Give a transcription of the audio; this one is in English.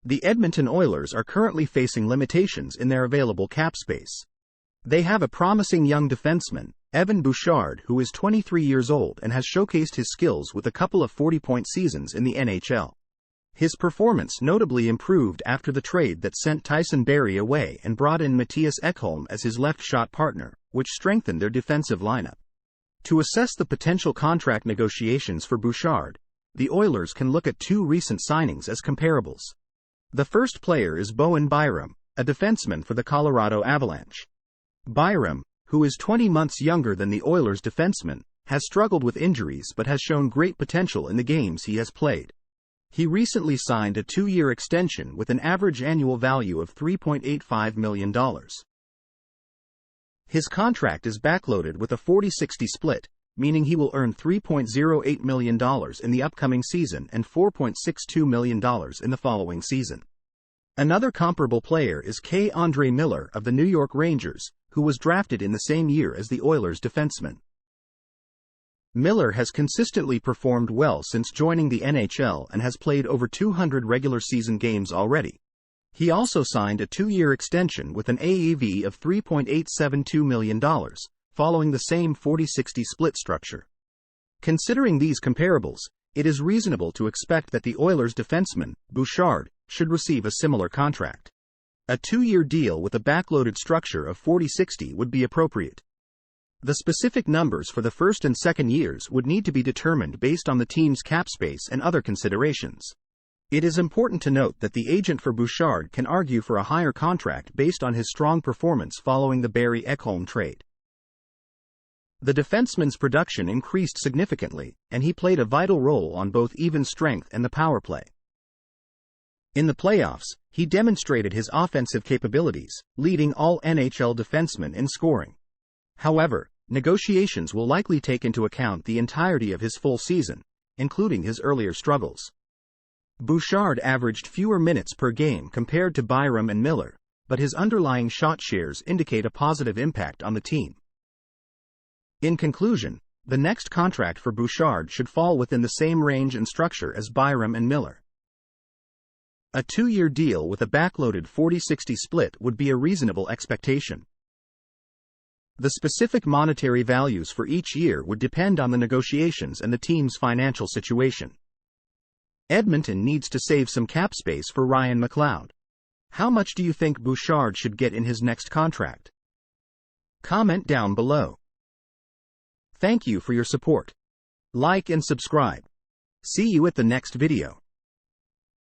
The Edmonton Oilers are currently facing limitations in their available cap space. They have a promising young defenseman, Evan Bouchard, who is 23 years old and has showcased his skills with a couple of 40-point seasons in the NHL. His performance notably improved after the trade that sent Tyson Barrie away and brought in Mattias Ekholm as his left-shot partner, which strengthened their defensive lineup. To assess the potential contract negotiations for Bouchard, the Oilers can look at two recent signings as comparables. The first player is Bowen Byram, a defenseman for the Colorado Avalanche. Byram, who is 20 months younger than the Oilers' defenseman, has struggled with injuries but has shown great potential in the games he has played. He recently signed a 2-year extension with an average annual value of $3.85 million. His contract is backloaded with a 40-60 split, meaning he will earn $3.08 million in the upcoming season and $4.62 million in the following season. Another comparable player is Andre Miller of the New York Rangers, who was drafted in the same year as the Oilers defenseman. Miller has consistently performed well since joining the NHL and has played over 200 regular season games already. He also signed a 2-year extension with an AAV of $3.872 million, following the same 40-60 split structure. Considering these comparables, it is reasonable to expect that the Oilers defenseman, Bouchard, should receive a similar contract. A 2-year deal with a backloaded structure of 40-60 would be appropriate. The specific numbers for the first and second years would need to be determined based on the team's cap space and other considerations. It is important to note that the agent for Bouchard can argue for a higher contract based on his strong performance following the Barrie-Ekholm trade. The defenseman's production increased significantly, and he played a vital role on both even strength and the power play. In the playoffs, he demonstrated his offensive capabilities, leading all NHL defensemen in scoring. However, negotiations will likely take into account the entirety of his full season, including his earlier struggles. Bouchard averaged fewer minutes per game compared to Byram and Miller, but his underlying shot shares indicate a positive impact on the team. In conclusion, the next contract for Bouchard should fall within the same range and structure as Byram and Miller. A 2-year deal with a backloaded 40-60 split would be a reasonable expectation. The specific monetary values for each year would depend on the negotiations and the team's financial situation. Edmonton needs to save some cap space for Ryan McLeod. How much do you think Bouchard should get in his next contract? Comment down below. Thank you for your support. Like and subscribe. See you at the next video.